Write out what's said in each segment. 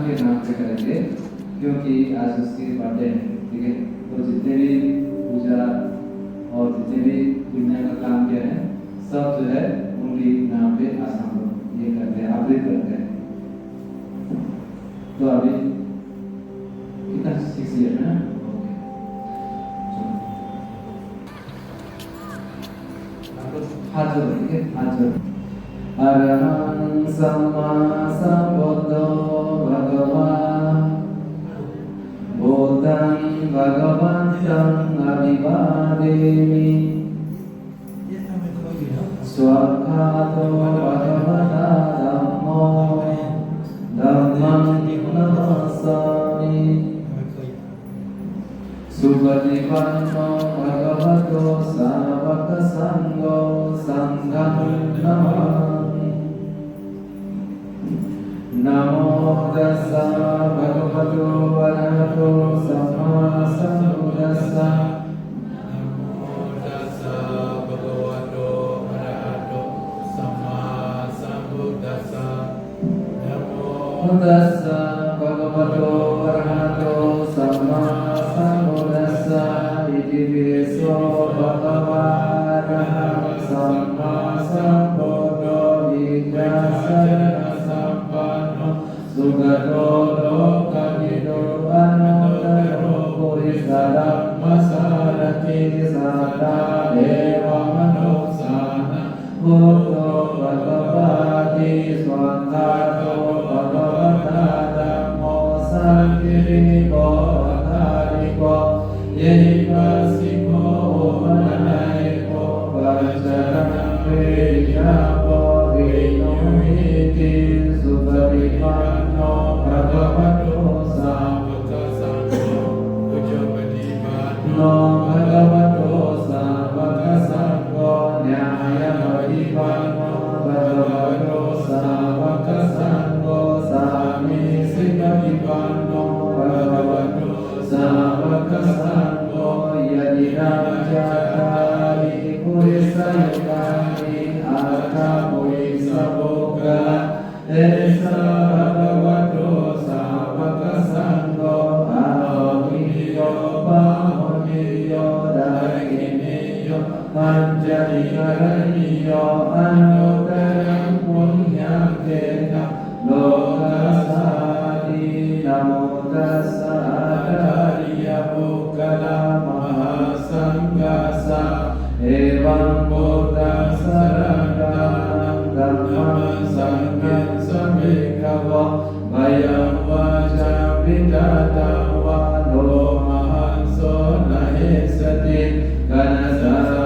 भगवान के नाम से करेंगे क्योंकि आज उसकी बर्थडे है, ठीक है। तो जितने भी पूजा और जितने भी दुनिया का काम किया है सब जो है उनके नाम पे आसान लोग ये करते हैं, आवृत करते हैं। तो अभी कितना 6 ईयर है ना, हाथ जोड़ो, ठीक है, हाथ जोड़ो। अरहं सम्मा सम्बुद्धो भगवान् बुद्धं भगवन्तं अभिवादेमि स्वाख्यातो भगवता धम्मो धम्मं नमस्सामि सुपतिपन्नो भगवतो सावकसङ्घो संघं नमामि नमो तस्सा भगवतो वरहतो सम्मा सम्बुद्धस्सा नमो तस्सा भगवतो वरहतो सम्मा सम्बुद्धस्सा नमो तस्सा भगवतो वरहतो सम्मा सम्बुद्धस्सा इति विश्वो भगवान् सम्मा सम्बुद्धो विद्याशरणसम्पन्नो सुगतो लोकविदो अनन्तरो पुरुषधर्मसारथि सदा देवमनुसार भूतो भगवति स्वात्मातो भगवता धम्मो सन्निधिको अकारिको यहि वसिको मनयको वचनं वेद्यापो वेणुमिति सुपरिपन्नो भगवतो सावकसङ्घो भगवतो सावकसङ्घो न्यायमधिपन्नो भगवतो सावकसङ्घो सामीसिकविपन्नो भगवतो सावकसङ्घो यदि राजचारि पुरुषयुगानि आकापुरुषभोगा एषा भगवतो सावकसङ्घो आहोमियो बाहुमियो दायिनेयो पञ्चविकरणीयो अनुत्तरं पुण्यं तेन लोकसादि नमो तस्सा आचार्यपुक्कला महासङ्घसा एवं बुद्धं शरणं धम्मं सङ्घं समेकवो भयं वाचं विदतं वा लोमहंसो नहेसति घनसारपदितेन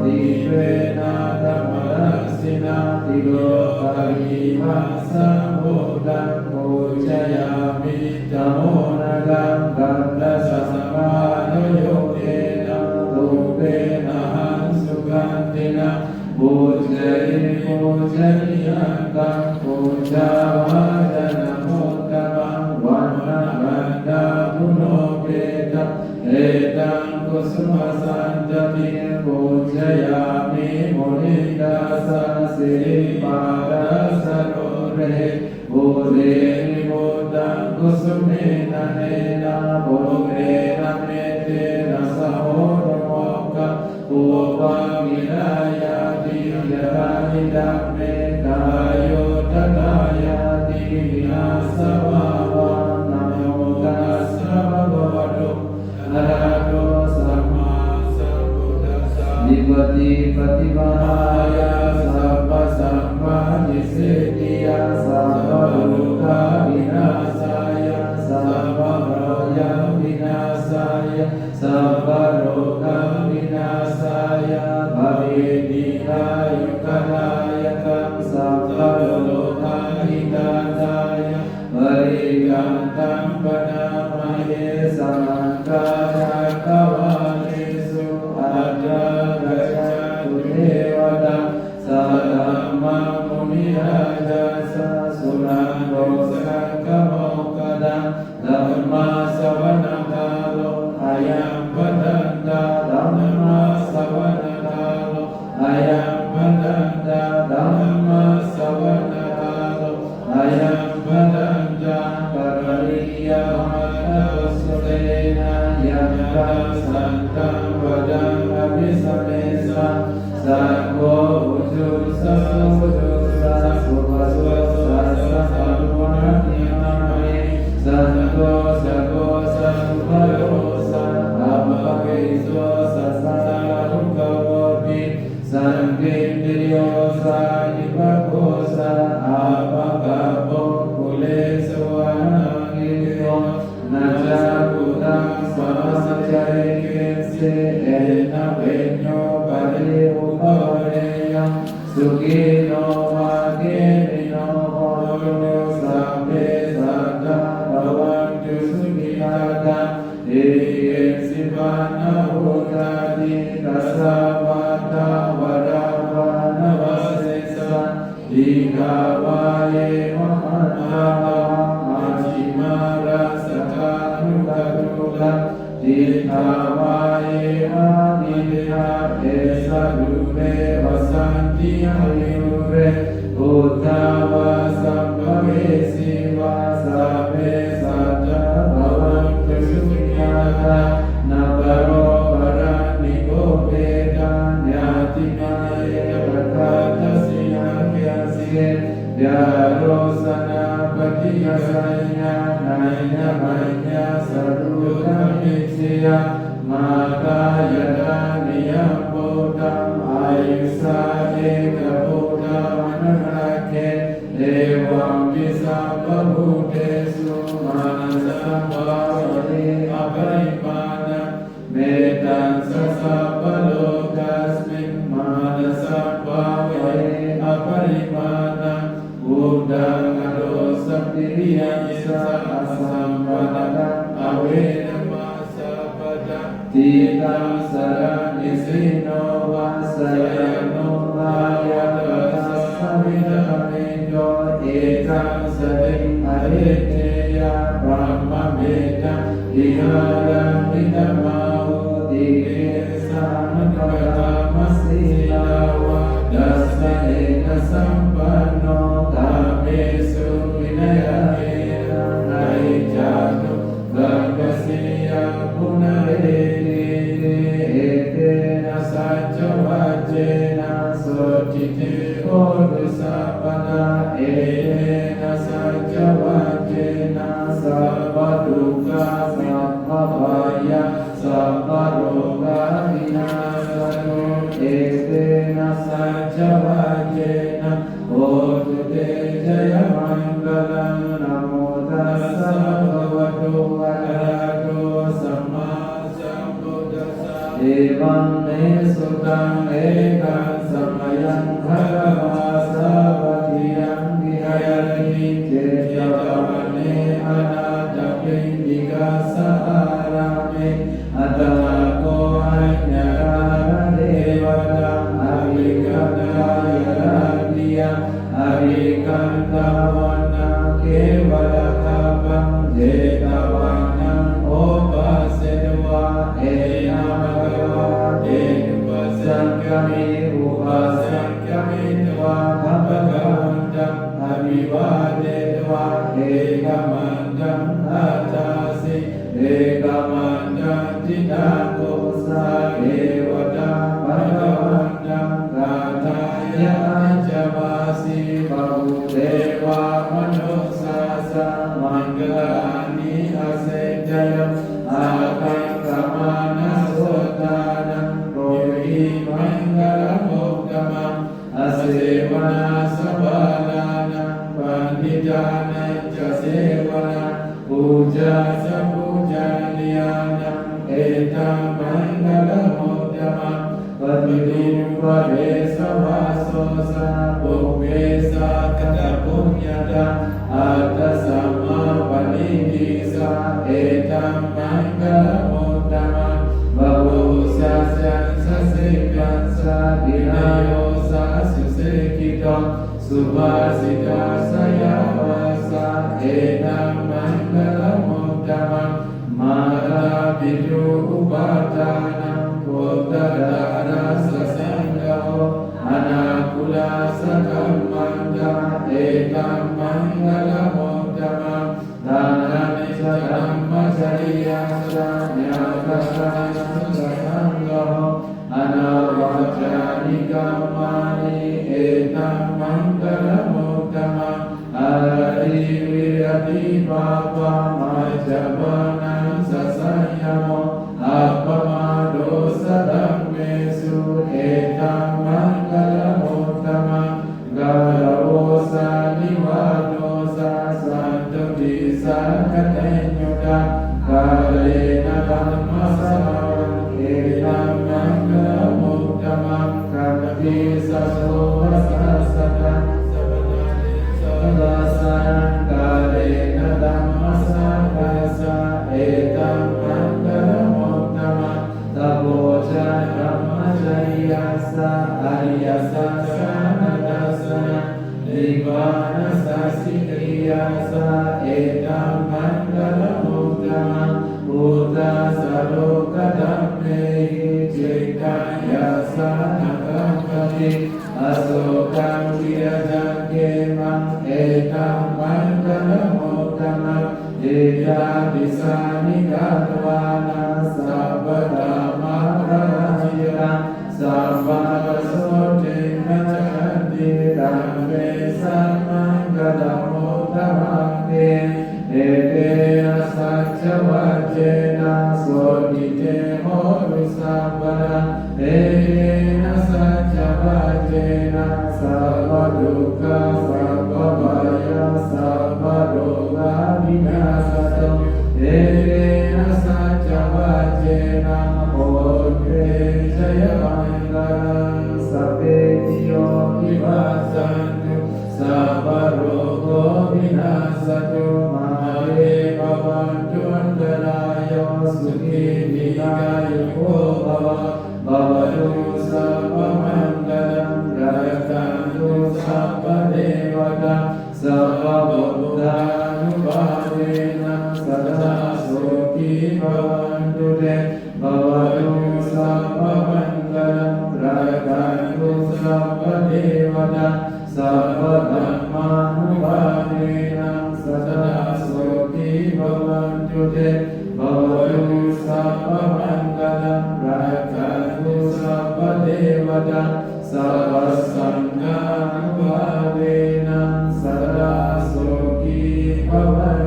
दिव्येन धर्मदर्शिना तिलोकविमं सम्बुद्धं पूजयामि नमो नमः गन्धसम्मानयोगेन रूपेण सुगन्धिना पूजनीयं पूजावाचनमोत्तमं वर्णगन्धगुणोपेतं एतं कुसुमसञ्जतिं पूजयामि मुनिदशशिपादसरोरे बोधेन बोधं कुसुमेन नेन बोधेन मेतेन सहोरमोक्तं पूर्वमिलायाति यदानि दम्मे कायो तदायाति विनाशभावं नमो तस्सा भगवतो अरहतो सम्मा सम्बुद्धस्सा निपति प्रतिभाय सर्वसम्पत्तिसिद्धिय सर्वलोकविनाशाय सर्वभयविनाशाय सर्वरोगविनाशाय भवेद्दीर्घायुकदायकं सर्वलोकहिताय परिगन्तं प्रणमये समन्ताचक्रवालेषु अजगच्छतु देवता सधम्मं मुनिराजस सुनन्दो शङ्खमौकदं धर्मश्रवणकालो अयं वदन्ता धर्मश्रवणकालो अयं वदन्ता धर्मश्रवणकालो अयं ตุสัพเพสัตตาภวันตุสุขิตาเอสิปันนะพุทธาติตัสสะวัฏฏวราภานวเสสะดิกาวาเยวะมัตตาอาชิมาราสกานุตตุละดิทาวาเยวะนิยาเอสะดุเรวสันติอวิรุเรพุทธาวาสัมภเวสีวาสัพเพสัตตาภวันตุสุขิตานาปโรปรานิโกเปตาญาติมาเยปะทัตถสิยาเกสิเกยาโรสนาปฏิยสัญญานัยยะมัญญาสรุตมิสิยามาตายตานิยมโพธัมอายุสาเอกโพธัมมนุราเคเอวัมปิสัพพะภูเตสุมานัสสะภาวะเตอปริมาณะเมตัสสะสัพพะโลกัสมิงมานัสสะภาวะเตอปริมาณะอุดดังอโรสัพพิริยยิสสะสัมปะทะอเวนะมาสัพพะทะทิตังสรณิสิโนวาสยโนวายะตัสสะวิทะเมโยเอตังสติอริเตยะพระมะเมตังอิหารังวิตมาหุติเกสานุปตามัสสิลาวะดัสสะเอกสัมปันโนตาเมสุวินัยเกนะไนจานุกังกสิยาปุณะเรติเอเตนะสัจจวัจเจนะโสจิติโอตุสัพพะเอเตนะสัจจวัจเจนะสัพพะทุกขาสัพพะภายะสัพพะโรกาวินาศตุเอเตนะสัจจวัจเจนะโอตุเตจยมังคลังนะโมตัสสะภะคะวะโตอะระหะโตสัมมาสัมพุทธัสสะเอวังเมสุตังเอกังสัมมยังภะคะวาสาวัตถิยังวิหายติเจตวะเนอนาตปิณฑิกาสะอาราเมอัตตะโกอัญญาราเทวตาอภิกัตตายราติยะอภิกันตวันนาเกวะละคัปปังเจตวันนังโอปัสสะวะเอนะมะกวะเอนุปัสสังกะมิอุปัสสังกะมิตวะภะคะวันตังอภิวาเทตวะเอกมันตังอัตตาสิเอกมันตังทิฏฐาโกสะเอวตาภะคะวันตังกาทายะจวาสีปะหุเทวามนุสสาสะมังคลานิอาเสจยะอาคังกามานะโสตานังโรหิมังคลโมกขมังอาเสวนาสัพพานานังปันติจานังจะเสวนาปูจาสัพพุจานิยานังเอตังมังคลโมกขมังปฏิทินวะเรสวะโสสะปุเวสะกตปุญญาตาอัตตสัมมาปณิทิสะเอตัมมังคลโมตตมังบะโวสัสสังสสิกันสะดินาโยสัสสิกิโตสุภาสิตาสยาวาสะเอตัมมังคลโมตตมังมาตาปิจุอุปาทานังโพธดาราสสังโฆอนาคุลาสกัมมันตาเอตัมมังคลโมตตมังทานานิสตัมมัจริยาสะญาคัสสะนังสังโฆอนาวัจจานิกัมมานิเอตัมมังคลโมตตมังอาริวิรติปาปะมัจจปานังสัสสะยโมอัปปมาโดสะธัมเมสุเอตัมมังคลโมตตมังกาลโวสานิวาโนสาสันตุติสังคเตญุตากาเลนะธัมมะสวะเอตัมมังคลโมตตมังกัปปิสัสโสสัสสะตังสัพพะนิสัพพะสะ เอตังมันกะละโมตัมะเอยาติสานิกาตวานาสัพพะธรรมะระหิรังสัพพะโสตินัจฉันติธัมเมสัมมังกะละโมตัมะเตเอเตนะสัจจวัจเจนะโสติเตโหรุสัพพะเอเตนะสัจจวัจเจนะสัพพะทุกขสัพพะวายาสัพพะโรกาวินาศตุเอเตนะสัจจวัจเจนะโหตุเตชยมังคลังสัพเพติโยวิวัสสันตุสัพพะโรโควินาศตุมาเรภวันตุอันตรายโยสุขีติกายุโกภวะภวตุสัพพมังคลังรักขันตุสัพพเทวตาสัพพพุทธานุภาเวนะสัทธาโสติภวันตุเตภวตุสัพพมังคลังรักขันตุสัพพเทวตาสัพพธัมมานุภาเวนะสัทธาโสติภวันตุเตภวตุสัพพมังคลังรักขันตุสัพพเทวตาสัพพสังฆานุภาเวนะสัทธาโสติภวัน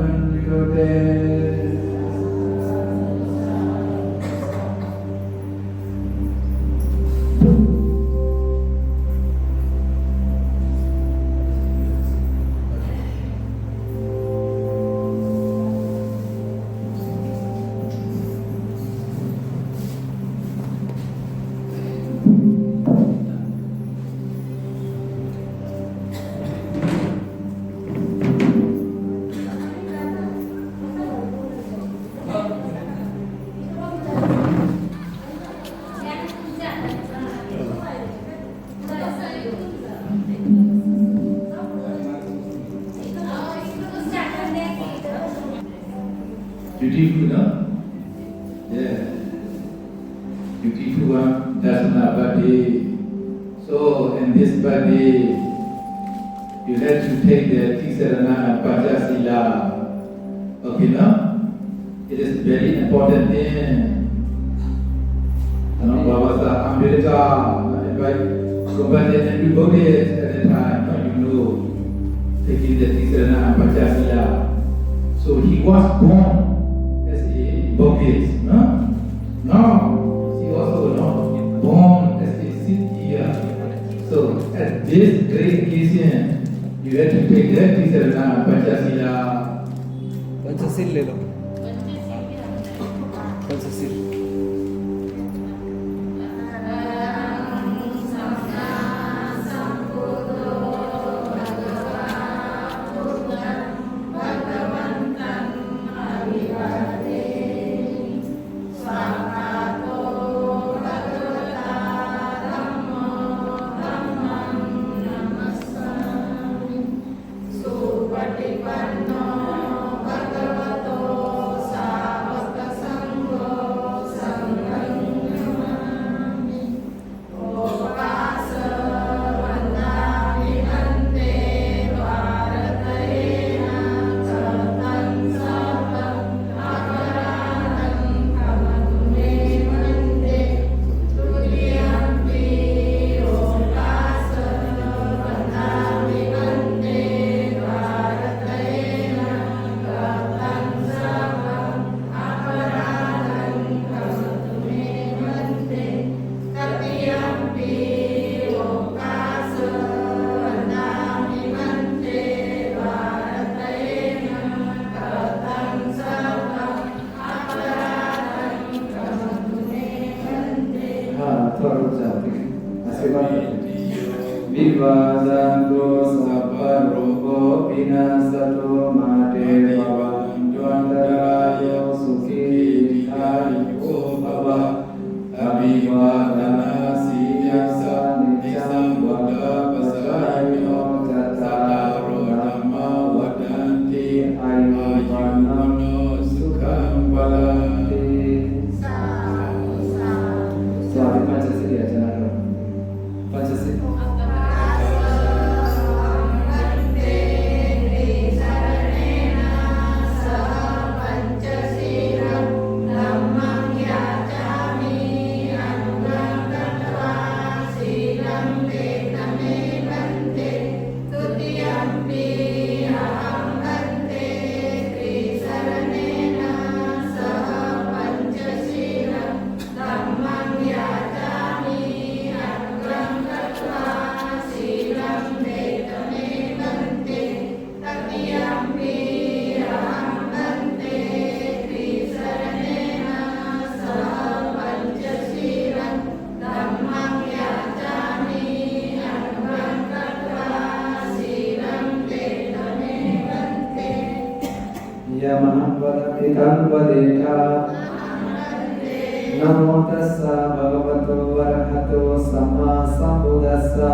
ตุเตBeautiful, no? Yeah. Beautiful one, Dasana birthday. So, in this birthday, you have to take the Tisarana Panchasila. Okay, no? It is very important thing. You know, Baba Sahib Ambedkar invite competent everybody at the time, you know, taking the Tisarana Panchasila. So he was born as a Buddhist, no? Now, he also not born as a Siddhiya. So at this great occasion, you have to take that Tisarana Panchasila. Panchsheel ले लो Panchsheel Vivasanto sapparo vinasato mate bhavantu antarayo sukhi dikhayo bhava abhivadana siyasa nisam buddha pasayo tattaro dhamma vadanti ayuvanno sukham balanti. So, adik Pancasila ya, jangan Pancasila. Yamaha Padamitam Padeka Namo Tassa Bhagavato Arahato Sama Sambuddhassa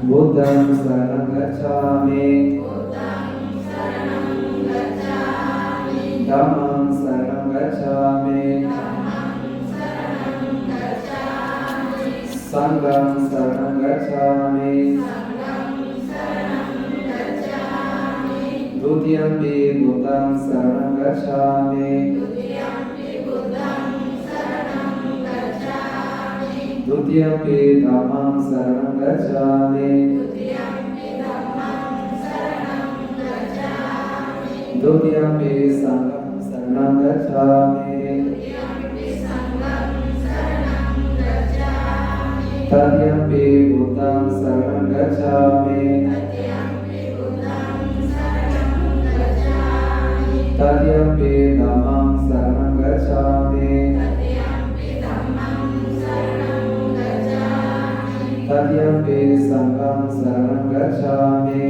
Buddham saranam gacchami Dhammam saranam gacchami Sangham saranam gacchami Dutiyampi Buddham saranam gacchami Dutiyampi Dhammam saranam gacchami Dutiyampi Sangham saranam gacchami Tatyampi Buddham saranam gacchami Tatyampi Dhammam saranam gacchami Tatyampi Sangham saranam gacchami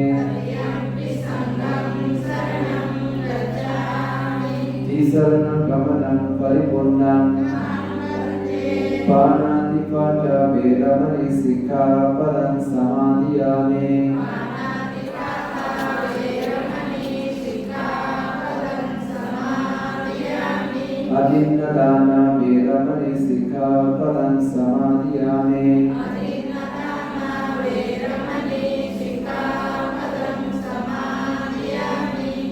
Tisaranam gamanam paripurnam Panati pada veramani sikkhapadam samadhiyami Adinnadana veramani sikkhapadam samadhiyami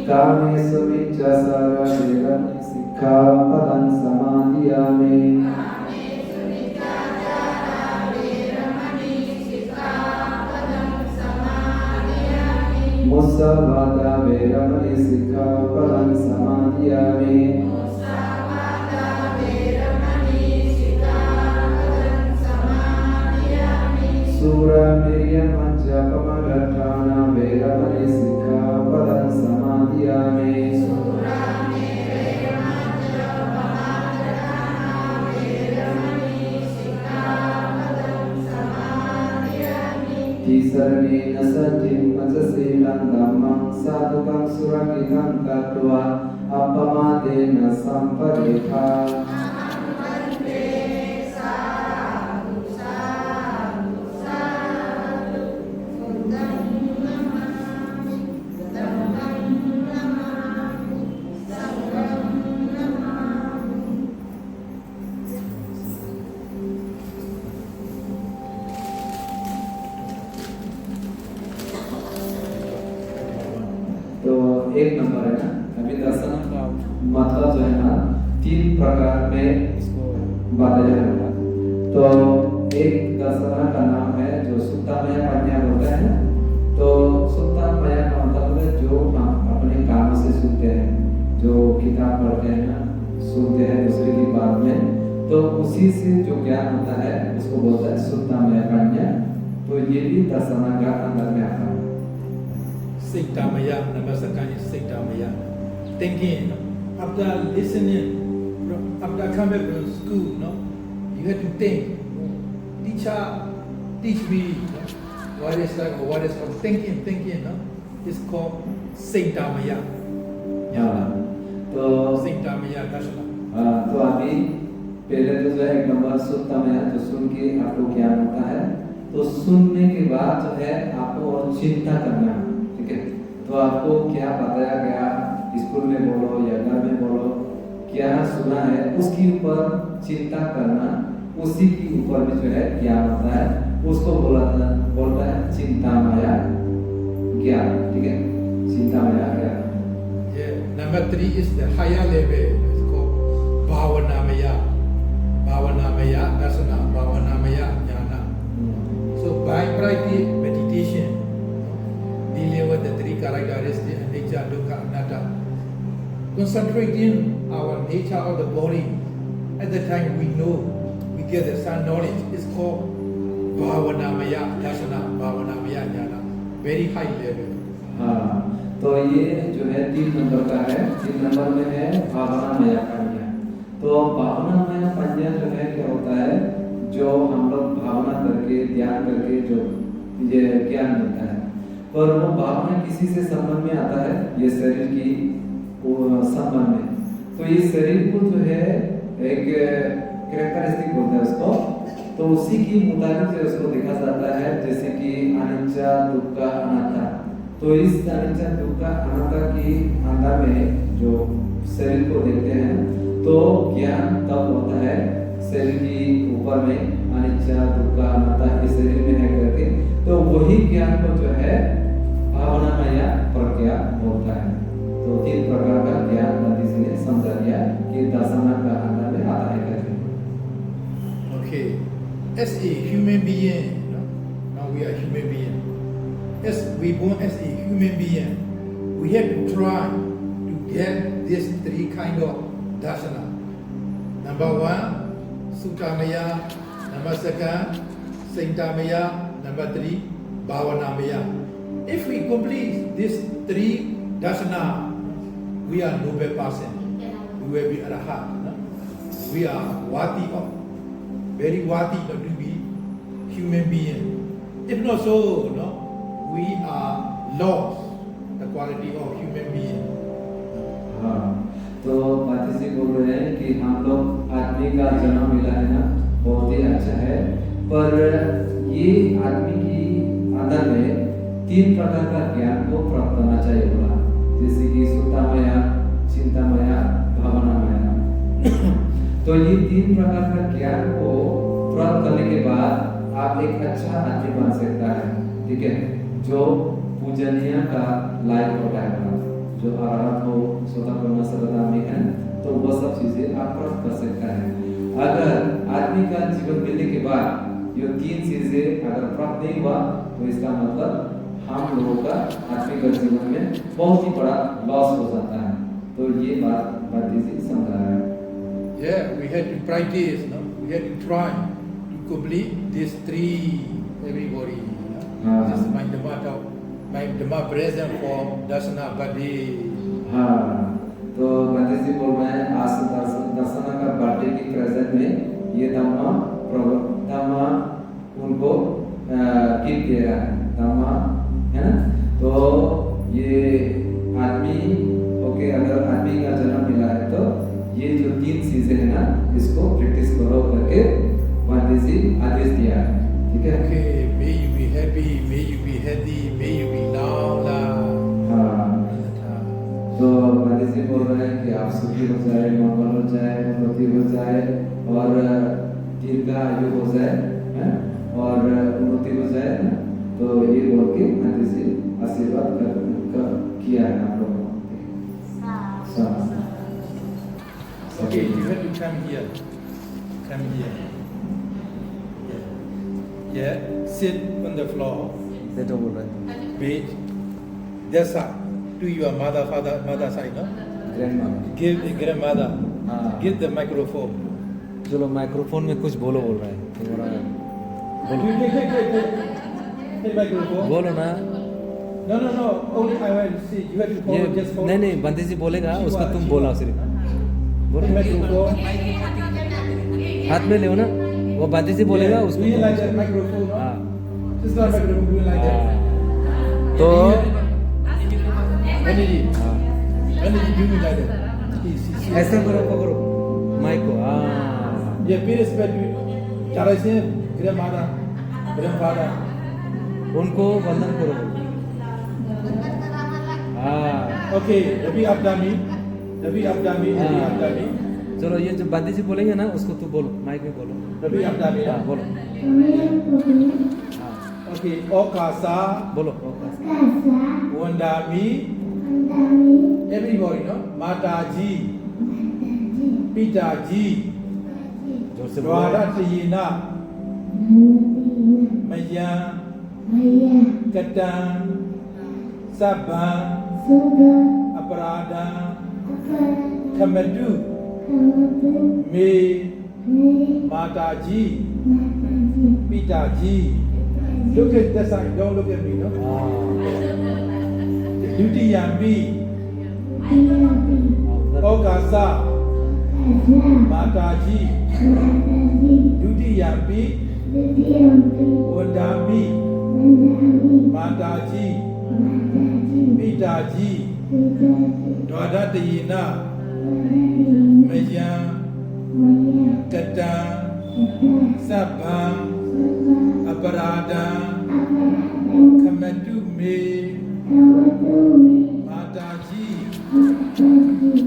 Kamesu miccasara veramani sikkhapadam samadhiyami Musavada veramani sikkhapadam samadhiyami Sura Miriam Manjapamagatana veramani sikkhapadam samadhiyami Tisaranena sajjim macasilam dhammam sadhukam surakinam tattva appamadena sampadekha एक number है ना अभी दर्शन का मतलब जो है ना 3 प्रकार में इसको बताया जाएगा तो एक दर्शन का नाम है जो सुत्तामय प्रज्ञा बोलते हैं तो सुत्तामय का मतलब है जो हम अपने काम से सुनते हैं जो किताब पढ़ते हैं ना सुनते हैं दूसरे की बात में तो उसी से जो ज्ञान होता है उसको बोलते हैं सुत्तामय प्रज्ञा तो ये भी दर्शन का अंदर में आता है Siktamaya, Namasakanya Siktamaya. Thinking, after listening, after coming from school, no, you have to think. Teacher, teach me what is like, what is called thinking, no? It's called Siktamaya. तो Siktamaya Dasana. तो अभी पहले तो जो है एक number सुत्तामय जो सुन के आपको ज्ञान होता है तो सुनने के बाद जो है आपको और चिंता करना है ठीक है तो आपको क्या बताया गया स्कूल में बोलो या घर में बोलो क्या सुना है उसके ऊपर चिंता करना उसी के ऊपर भी जो है ज्ञान होता है उसको बोलता है चिंतामय ज्ञान ठीक है चिंतामय ज्ञान Number 3 is the higher level. It's called Bhavanamaya. Bhavanamaya Dasana, Bhavanamaya Jnana. So by practice meditation, dealing with the 3 characteristics, anicca, dukkha, anatta, concentrating our nature of the body, at the time we know, we get the sun knowledge, it's called भावनामय दर्शना भावनामय ज्ञान very high level. हाँ, तो ये जो है 3 number का है। 3 number में है भावनामय प्रज्ञा। तो भावनामय प्रज्ञा जो है क्या होता है, जो हम लोग भावना करके ध्यान करके जो ये ज्ञान मिलता है, पर वो भावना किसी से संबंध में आता है, ये शरीर की संबंध में। तो इस शरीर को जो है एक कैरेक्टरिस्टिक होता है उसको, तो उसी की मुताबिक से उसको देखा जाता है, जैसे कि अनिच्चा दुक्ख अनात्ता। तो इस अनिच्चा दुक्ख अनात्ता की अंदर में जो शरीर को देखते हैं, तो ज्ञान तब होता है शरीर की ऊपर में अनिच्चा दुक्ख अनात्ता इस शरीर में है करके, तो वही ज्ञान को जो है भावनामय प्रज्ञा बोलता है। तो 3 प्रकार का ज्ञान गांधी जी ने समझा दिया कि दर्शन का अंदर में आता है करके। Okay, as a human being, now we are human being. As we born as a human being, we have to try to get these 3 kind of darsana. Number 1, Suttamaya. Number 2, Saintamaya. Number 3, Bhavanamaya. If we complete these 3 darsana, we are noble person. We will be arhat. We are worthy of, very worthy to be human being. If not so, no, we are lost the quality of human being. हाँ, तो बाती जी बोल रहे हैं कि हम लोग आदमी का जन्म मिला है ना, बहुत ही अच्छा है, पर ये आदमी की अंदर में 3 प्रकार का ज्ञान को प्राप्त करना चाहिए बोला, जैसे कि सुत्तामय, चिंतामय, भावनामय। तो ये 3 प्रकार का ज्ञान को प्राप्त करने के बाद आप एक अच्छा आदमी बन सकता है, ठीक है, जो पूजनीय का लायक होता है, जो अरहत हो, स्वतः सर्वधामी है, तो वो सब चीजें आप प्राप्त कर सकता है। अगर आदमी का जीवन मिलने के बाद ये 3 चीजें अगर प्राप्त नहीं हुआ, तो इसका मतलब हम लोगों का आदमी का जीवन में बहुत ही बड़ा लॉस हो जाता है। तो ये बात बाती जी समझा रहा है। Yeah, we had to practice, no? We had to try to complete these 3, everybody. No? This is my Dhamma present for Darsana birthday. हाँ, तो बाती जी बोल रहे हैं आज दर्शना का बर्थडे की प्रेजेंट में ये धम्मा उनको गिफ्ट दे रहा है, धम्मा है ना। तो ये आदमी ओके, अगर आदमी का जन्म मिला है तो ये जो 3 चीजें है ना, इसको प्रैक्टिस करो करके बाती जी आदेश दिया है, ठीक है। Okay, may you be happy, may you be healthy, may you be long life. हाँ, तो बाती जी बोल रहे हैं कि आप सुखी हो जाए, मंगल हो जाए, उन्नति हो जाए और दीर्घायु हो जाए, है, और उन्नति हो जाए ना। तो ये बोल के बाती जी आशीर्वाद कर किया है आप लोगों को। Okay, you have to come here. Come here. Yeah, sit on the floor. ये तो बोल रहे हैं Wait. That side. To your mother side, no? Grandmother. Give the grandmother. हाँ। Give the microphone. चलो माइक्रोफोन में कुछ बोलो बोल रहे हैं तुम्हारा, Take microphone. बोलो ना। No. Only I want to see. You have to follow. Just follow. नहीं बंदी जी बोलेगा, उसका तुम बोला सिर्फ बोलो। Take microphone. हाथ में ले ना, वो बाती जी बोलेगा उसको। Do you like that microphone? No? हाँ, This is not microphone. Do you like that? तो Energy. हाँ, Energy. Do you like that? See. ऐसा करो, पकड़ो माइक को। हाँ, Yeah, pay respect to Charles, grandmother, grandfather. उनको वंदन करो। हाँ, Okay, Rabi Abdami. चलो ये जो बाती जी बोलेंगे ना, उसको तू बोलो, माइक में बोलो। Rabi Abdami. हाँ, बोलो। हाँ, Okay, Okasa, बोलो। Wandami, everybody, no? Mataji, Pitaji, जोर से बोलो। Dwaratayina, Maya, Katan, Saban, Aparada, Kamadu, Me, Mataji, Pita ji. Look at the sign. Don't look at me, no? Dutiyampi. Okasa. Mataji. Dutiyampi. Odami. Mataji. Pitaji. Dwadatayina. Mayan. Katan. Sabang. Aparada. Kamatume. Mataji.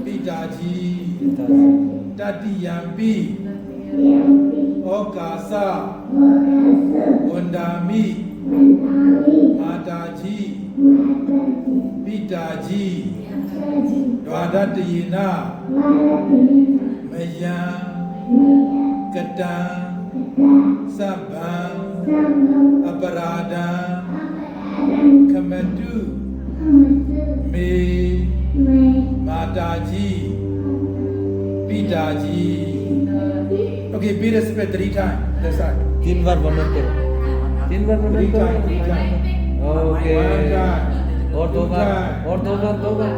Pitaji. Tatiyampi. Okasa. Wandami. Mataji. Pitaji. Dwadatayina. Mayan. Katan. Sabang. Aparada. Kamatu. Me. Mataji. Pitaji. Okay, be respect 3 times. That's right. 3 बार वर्णन करो 3 बार वर्णन 3 times. 3 करो times. Okay 1 time. और 2 बार और 2 बार 2 बार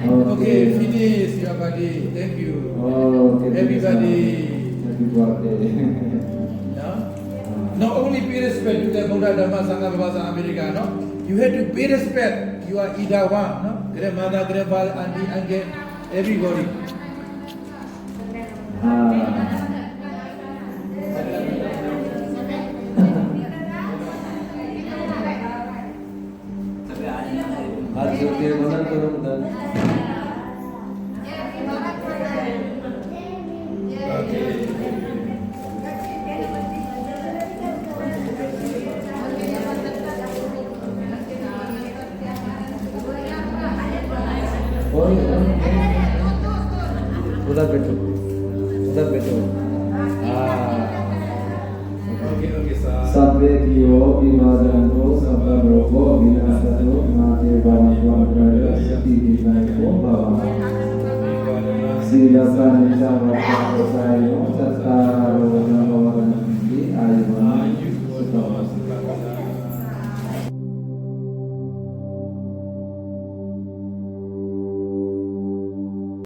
Okay, finish your body. Thank you. Okay Everybody. Happy birthday No? Not only pay respect to the Buddha Dhamma Sangha Vivasa America, no? You have to pay respect. You are either one, no? Grandmother, grandfather, auntie, uncle, everybody. हाथ जोड़ के वंदन करो उधर Okay. उधर बैठो Okay, sir. Sabbe diyo vivadanto sabba rogo vinasato mate bhavamo praya sati divayako bhava Sila sanita vata sayo satta